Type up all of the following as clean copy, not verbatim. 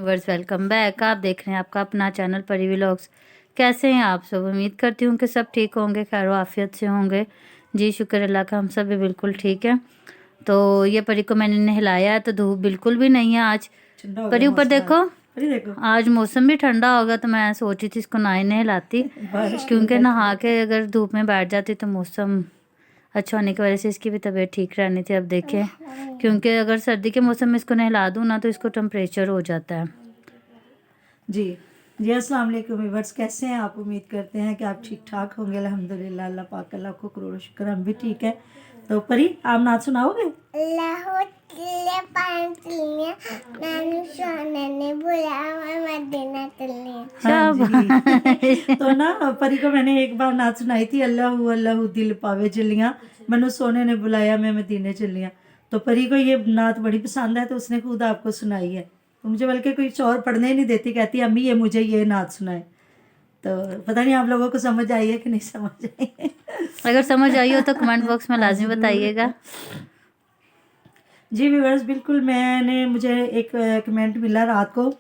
Viewers welcome back. आप देख रहे हैं आपका अपना चैनल परी व्लॉग्स। कैसे हैं आप सब? उम्मीद करती हूँ कि सब ठीक होंगे, खैर आफियत से होंगे। जी शुक्र अल्लाह का, हम सब भी बिल्कुल ठीक है। तो ये परी को मैंने नहलाया है, तो धूप बिल्कुल भी नहीं है आज। परी ऊपर देखो, आज मौसम भी ठंडा होगा, तो मैं सोची थी इसको ना ही नहलाती क्योंकि नहा के अगर धूप में बैठ जाती तो मौसम अच्छा होने की वजह से इसकी भी तबीयत ठीक रहनी थी। अब देखें, क्योंकि अगर सर्दी के मौसम में इसको नहला दूँ ना तो इसको टेम्परेचर हो जाता है। जी जी, अस्सलाम वालेकुम व्यूअर्स, कैसे हैं आप? उम्मीद करते हैं कि आप ठीक ठाक होंगे। अल्हम्दुलिल्लाह, अल्लाह पाक अल्लाह को करोड़ों शुक्र, हम भी ठीक है। तो परी, आप नाच सुनाओगे? हाँ जी। तो ना परी को मैंने एक बार नाच सुनाई थी, अल्लाह अल्लाह दिल पावे जलियां, मनु सोने ने बुलाया मैं मदीने चलियां। तो परी को ये नात बड़ी पसंद है, तो उसने खुद आपको सुनाई है। तो मुझे बल्कि कोई और पढ़ने ही नहीं देती, कहती अम्मी ये मुझे ये नात सुनाए। तो पता नहीं आप लोगों को समझ आई है कि नहीं समझ आई। अगर समझ आई हो तो कमेंट बॉक्स में लाजमी बताइएगा। जी व्यूअर्स, बिल्कुल। मुझे एक कमेंट मिला रात को,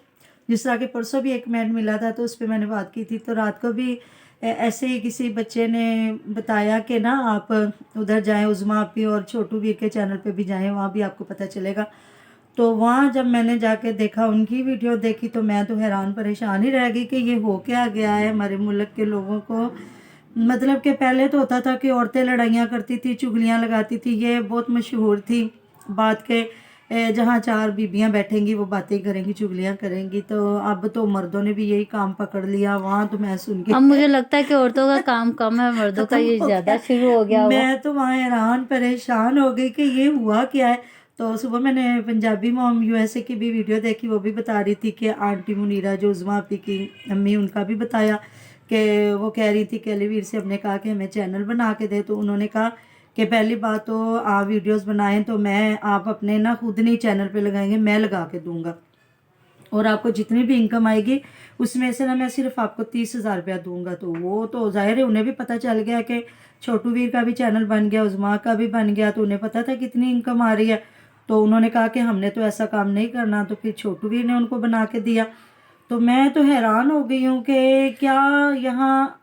जिस तरह के परसों भी एक कमेंट मिला था, तो उस पर मैंने बात की थी। तो रात को भी ऐसे ही किसी बच्चे ने बताया कि ना आप उधर जाएं, उज़मा आपी और छोटू वीर के चैनल पे भी जाएं, वहाँ भी आपको पता चलेगा। तो वहाँ जब मैंने जाके देखा, उनकी वीडियो देखी, तो मैं तो हैरान परेशान ही रह गई कि ये हो क्या गया है हमारे मुल्क के लोगों को। मतलब कि पहले तो होता था कि औरतें लड़ाइयाँ करती थी, चुगलियाँ लगाती थी, ये बहुत मशहूर थी बात के जहाँ चार बीबियाँ बैठेंगी वो बातें करेंगी, चुगलियाँ करेंगी। तो अब तो मर्दों ने भी यही काम पकड़ लिया। वहाँ तो मैं सुन के अब मुझे लगता है कि औरतों का काम कम है, मर्दों का ये ज्यादा शुरू हो गया होगा। मैं तो वहाँ हैरान परेशान हो गई कि ये हुआ क्या है। तो सुबह मैंने पंजाबी मॉम यूएसए की भी वीडियो देखी, वो भी बता रही थी कि आंटी मुनीरा जो उज़मा आपी की अम्मी, उनका भी बताया कि वो कह रही थी कि अलीवीर से हमने कहा कि हमें चैनल बना के दे। तो उन्होंने कहा कि पहली बात तो आप वीडियोस बनाएं तो आप अपने ना खुद नहीं चैनल पे लगाएंगे, मैं लगा के दूंगा, और आपको जितनी भी इनकम आएगी उसमें से ना मैं सिर्फ आपको 30,000 रुपया दूंगा। तो वो तो जाहिर है उन्हें भी पता चल गया कि छोटू वीर का भी चैनल बन गया, उज़मा का भी बन गया, तो उन्हें पता था कितनी इनकम आ रही है। तो उन्होंने कहा कि हमने तो ऐसा काम नहीं करना। तो फिर छोटू वीर ने उनको बना के दिया। तो मैं तो हैरान हो गई हूँ कि क्या यहाँ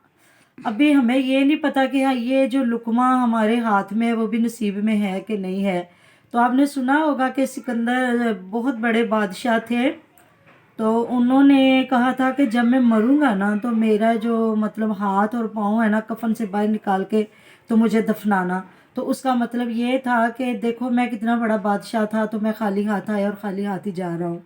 अभी हमें ये नहीं पता कि हाँ ये जो लुकमा हमारे हाथ में है वो भी नसीब में है कि नहीं है। तो आपने सुना होगा कि सिकंदर बहुत बड़े बादशाह थे, तो उन्होंने कहा था कि जब मैं मरूंगा ना तो मेरा जो मतलब हाथ और पाँव है ना, कफन से बाहर निकाल के तो मुझे दफनाना। तो उसका मतलब ये था कि देखो मैं कितना बड़ा बादशाह था, तो मैं खाली हाथ आया और खाली हाथ ही जा रहा हूँ।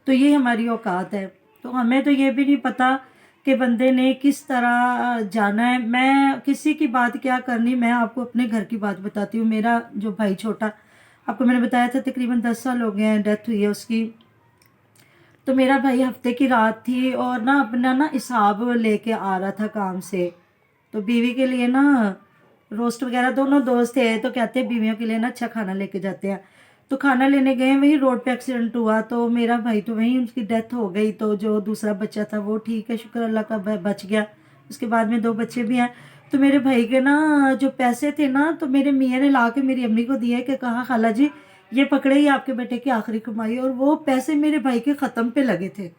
तो ये हमारी औकात है। तो हमें तो ये भी नहीं पता कि बंदे ने किस तरह जाना है। मैं किसी की बात क्या करनी, मैं आपको अपने घर की बात बताती हूँ। मेरा जो भाई छोटा, आपको मैंने बताया था तकरीबन 10 साल हो गए हैं डेथ हुई है उसकी। तो मेरा भाई हफ्ते की रात थी और ना अपना ना हिसाब लेके आ रहा था काम से। तो बीवी के लिए ना रोस्ट वगैरह, दोनों दोस्त थे, तो कहते हैं बीवियों के लिए ना अच्छा खाना लेके जाते हैं। तो खाना लेने गए, वहीं रोड पे एक्सीडेंट हुआ। तो मेरा भाई तो वहीं उसकी डेथ हो गई। तो जो दूसरा बच्चा था वो ठीक है, शुक्र अल्लाह का, बच गया। उसके बाद में 2 बच्चे भी हैं। तो मेरे भाई के ना जो पैसे थे ना, तो मेरे मियाँ ने ला के मेरी अम्मी को दिए कि कहा खाला जी ये पकड़े ही आपके बेटे की आखिरी कमाई। और वो पैसे मेरे भाई के ख़त्म पे लगे थे।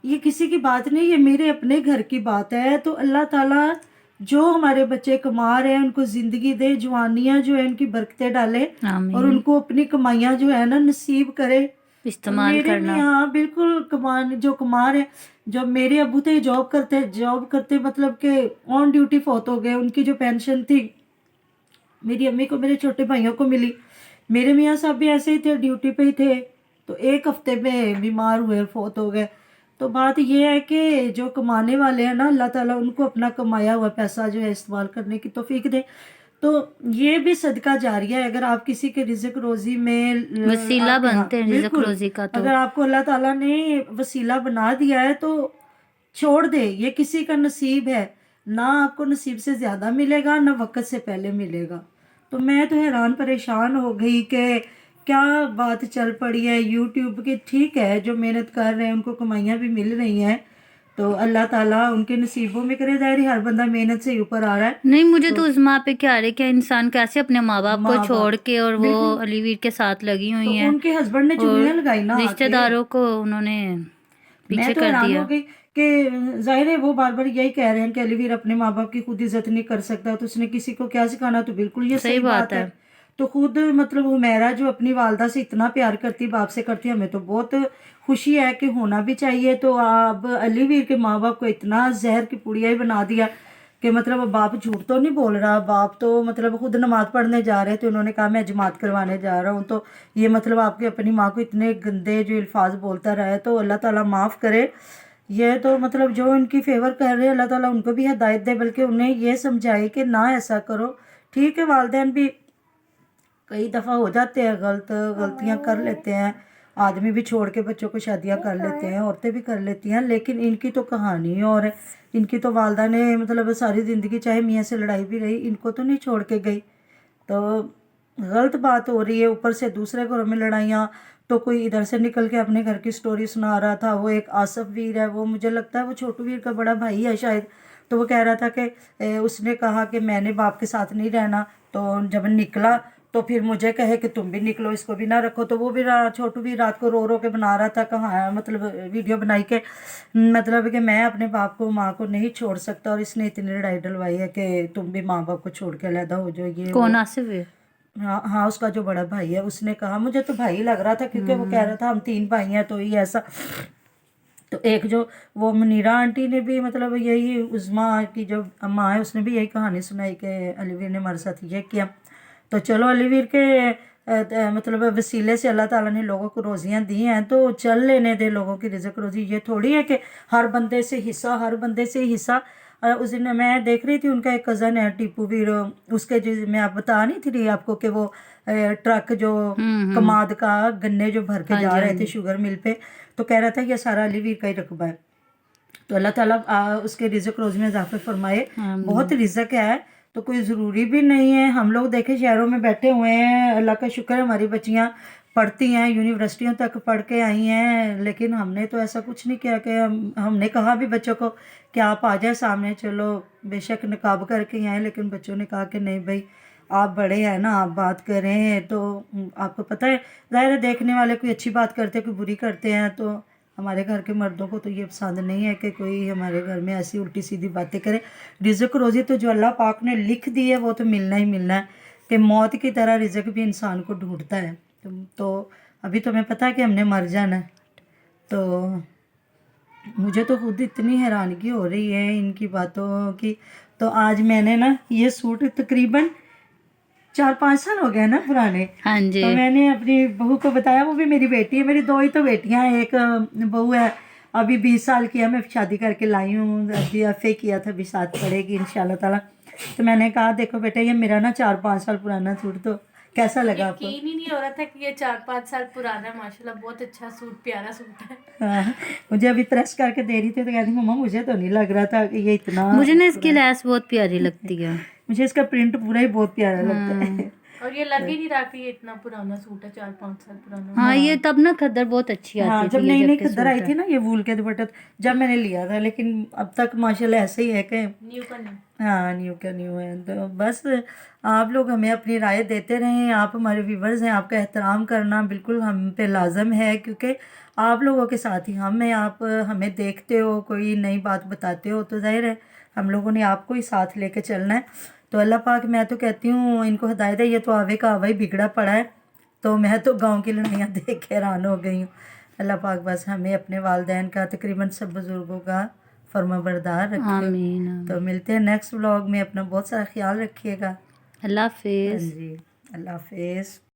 ये किसी की बात नहीं, ये मेरे अपने घर की बात है। तो अल्लाह ताला जो हमारे बच्चे कमा रहे हैं उनको ज़िंदगी दे, जवानियाँ जो है उनकी बरकतें डाले, और आमीन। उनको अपनी कमाइयाँ जो है ना नसीब करे। और इस्तेमाल मेरे करना। मियाँ बिल्कुल जो कमा रहे हैं। जब मेरे अबू थे जॉब करते मतलब कि ऑन ड्यूटी फौत हो गए, उनकी जो पेंशन थी मेरी अम्मी को, मेरे छोटे भाइयों को मिली। मेरे मियाँ साहब भी ऐसे ही थे, ड्यूटी पे ही थे, तो एक हफ्ते में बीमार हुए, फौत हो गए। तो बात ये है कि जो कमाने वाले हैं ना, अल्लाह ताला उनको अपना कमाया हुआ पैसा जो है इस्तेमाल करने की तौफीक दे। तो ये भी सदका जारिया है। अगर आप किसी के रिज़्क रोज़ी में वसीला आपके, हाँ बनते हैं रिज़्क बिल्कुल, रोज़ी का। तो अगर आपको अल्लाह ताला ने वसीला बना दिया है तो छोड़ दे, ये किसी का नसीब है। ना आपको नसीब से ज़्यादा मिलेगा, ना वक्त से पहले मिलेगा। तो मैं तो हैरान परेशान हो गई कि क्या बात चल पड़ी है यूट्यूब की। ठीक है, जो मेहनत कर रहे हैं उनको कमाइयाँ भी मिल रही हैं, تو اللہ تعالیٰ ان کے نصیبوں میں کرے. ظاہر ہے ہر بندہ محنت سے ہی اوپر آ رہا ہے. نہیں مجھے تو عظمیٰ پہ کیا رہے کہ انسان کیسے اپنے ماں باپ کو ماں چھوڑ باپ کے اور وہ بالکل. علی ویر کے ساتھ لگی تو ہوئی ہیں ان کے ہسبینڈ نے اور چوڑیاں لگائی نا آ رشتہ کے. داروں کو انہوں نے میں پیچھے تو کر حیران دیا. ہو گئی کہ ظاہر ہے وہ بار بار یہی کہہ رہے ہیں کہ علی ویر اپنے ماں باپ کی خود عزت نہیں کر سکتا تو اس نے کسی کو کیا سکھانا. تو بالکل یہ صحیح بات ہے. تو خود مطلب حمیرہ جو اپنی والدہ سے اتنا پیار کرتی باپ سے کرتی, ہمیں تو بہت خوشی ہے کہ ہونا بھی چاہیے. تو اب علی ویر کے ماں باپ کو اتنا زہر کی پڑیا ہی بنا دیا کہ مطلب باپ جھوٹ تو نہیں بول رہا. باپ تو مطلب خود نماز پڑھنے جا رہے تھے, انہوں نے کہا میں جماعت کروانے جا رہا ہوں. تو یہ مطلب آپ کی اپنی ماں کو اتنے گندے جو الفاظ بولتا رہا ہے, تو اللہ تعالیٰ معاف کرے. یہ تو مطلب جو ان کی فیور کر رہے ہیں اللہ تعالیٰ ان کو بھی ہدایت دے, بلکہ انہیں یہ سمجھائے کہ نہ ایسا کرو. ٹھیک ہے والدین بھی کئی دفعہ ہو جاتے ہیں غلطیاں کر لیتے ہیں, آدمی بھی چھوڑ کے بچوں کو شادیاں کر لیتے ہیں, عورتیں بھی کر لیتی ہیں, لیکن ان کی تو کہانی اور ہے. ان کی تو والدہ نے مطلب ساری زندگی چاہے میاں سے لڑائی بھی رہی, ان کو تو نہیں چھوڑ کے گئی. تو غلط بات ہو رہی ہے. اوپر سے دوسرے گھروں میں لڑائیاں. تو کوئی ادھر سے نکل کے اپنے گھر کی سٹوری سنا رہا تھا, وہ ایک آصف ویر ہے, وہ مجھے لگتا ہے وہ چھوٹو ویر کا بڑا بھائی ہے شاید. تو وہ کہہ رہا تھا کہ اس نے کہا کہ میں نے باپ کے ساتھ نہیں رہنا, تو جب نکلا تو پھر مجھے کہے کہ تم بھی نکلو, اس کو بھی نہ رکھو. تو وہ بھی چھوٹو بھی رات کو رو رو کے بنا رہا تھا کہاں مطلب ویڈیو بنائی کے مطلب کہ میں اپنے باپ کو ماں کو نہیں چھوڑ سکتا, اور اس نے اتنی لڑائی ڈلوائی ہے کہ تم بھی ماں باپ کو چھوڑ کے علیحدہ ہو جاؤ. یہ کون آصف ہے؟ ہاں اس کا جو بڑا بھائی ہے, اس نے کہا, مجھے تو بھائی لگ رہا تھا کیونکہ وہ کہہ رہا تھا ہم 3 بھائی ہیں تو یہ ایسا. تو ایک جو وہ منیرہ آنٹی نے بھی مطلب یہی عظمیٰ کی جو اماں ہے اس نے بھی یہی کہانی سنائی کہ علی ویر نے ہمارے ساتھ یہ کیا. تو چلو علی ویر کے مطلب وسیلے سے اللہ تعالیٰ نے لوگوں کو روزیاں دی ہیں, تو چل لینے دے لوگوں کی رزق روزی. یہ تھوڑی ہے کہ ہر بندے سے حصہ. اس دن میں دیکھ رہی تھی ان کا ایک کزن ہے ٹیپو ویر, اس کے میں آپ بتا نہیں تھی آپ کو کہ وہ ٹرک جو کماد کا گنے جو بھر کے جا رہے تھے شوگر مل پہ, تو کہہ رہا تھا یہ سارا علی ویر کا ہی رقبہ ہے. تو اللہ تعالیٰ اس کے رزق روزی میں اضافہ فرمائے. بہت رزق ہے, تو کوئی ضروری بھی نہیں ہے. ہم لوگ دیکھیں شہروں میں بیٹھے ہوئے ہیں, اللہ کا شکر ہے ہماری بچیاں پڑھتی ہیں, یونیورسٹیوں تک پڑھ کے آئی ہیں, لیکن ہم نے تو ایسا کچھ نہیں کیا کہ ہم نے کہا بھی بچوں کو کہ آپ آ جائیں سامنے, چلو بے شک نقاب کر کے آئیں, لیکن بچوں نے کہا کہ نہیں بھائی آپ بڑے ہیں نا, آپ بات کریں. تو آپ کو پتہ ہے ظاہر ہے دیکھنے والے کوئی اچھی بات کرتے کوئی بری کرتے ہیں, تو ہمارے گھر کے مردوں کو تو یہ پسند نہیں ہے کہ کوئی ہمارے گھر میں ایسی الٹی سیدھی باتیں کرے. رزق روزی تو جو اللہ پاک نے لکھ دی ہے وہ تو ملنا ہی ملنا ہے, کہ موت کی طرح رزق بھی انسان کو ڈھونڈتا ہے. تو ابھی تو ہمیں پتہ ہے کہ ہم نے مر جانا ہے. تو مجھے تو خود اتنی حیرانگی ہو رہی ہے ان کی باتوں کی. تو آج میں نے نا یہ سوٹ تقریباً 4-5 سال ہو گئے نا پرانے. ہاں جی. تو میں نے اپنی بہو کو بتایا, وہ بھی میری بیٹی ہے, میری 2 ہی تو بیٹیاں ہیں, ایک بہو ہے ابھی 20 سال کی ہے, میں شادی کر کے لائی ہوں, ابھی ایف اے کیا تھا, ابھی ساتھ پڑھے گی انشاءاللہ تعالیٰ. تو میں نے کہا دیکھو بیٹا یہ میرا نا 4-5 سال پرانا سوٹ, تو کیسا لگا آپ کو؟ یقین ہی نہیں ہو رہا تھا کہ یہ 4-5 سال پرانا ہے. ماشاءاللہ بہت اچھا سوٹ, پیارا سوٹ ہے. ہاں, مجھے ابھی پریس کر کے دے رہی تھی تو کہتی مما مجھے تو نہیں لگ رہا تھا کہ یہ اتنا. مجھے نا اس کی لیس بہت پیاری لگتی ہے. مجھے اس کا پرنٹ پورا ہی بہت پیارا لگتا ہے. اور یہ لگ ہی نہیں رہا کہ یہ اتنا پرانا سوٹ ہے, 4-5 سال پرانا. ہاں یہ تب نا کھدر بہت اچھی ہاں آتی جب تھی, نئی یہ نئی جب کے کھدر آئی سوٹ تھی ہے. نا یہ وول کے دوپٹے, جب میں نے لیا تھا, لیکن اب تک ماشاءاللہ ایسے ہی ہے کہ نیو کا نیو. ہاں نیو کا نیو ہے. تو بس آپ لوگ ہمیں اپنی رائے دیتے رہیں, آپ ہمارے ویورز ہیں, آپ کا احترام کرنا بالکل ہم پہ لازم ہے, کیونکہ آپ لوگوں کے ساتھ ہی ہم ہیں. آپ ہمیں دیکھتے ہو, کوئی نئی بات بتاتے ہو, تو ظاہر ہے ہم لوگوں نے آپ کو ہی ساتھ لے کے چلنا ہے. تو اللہ پاک, میں تو کہتی ہوں ان کو ہدایت ہے, یہ تو آوے کا آوا ہی بگڑا پڑا ہے. تو میں تو گاؤں کی لڑائیاں دیکھ کے حیران ہو گئی ہوں. اللہ پاک بس ہمیں اپنے والدین کا, تقریباً سب بزرگوں کا فرما بردار رکھے. آمین. تو ملتے ہیں نیکسٹ ولاگ میں, اپنا بہت سارا خیال رکھیے گا. اللہ ہاں حافظ. جی, اللہ حافظ.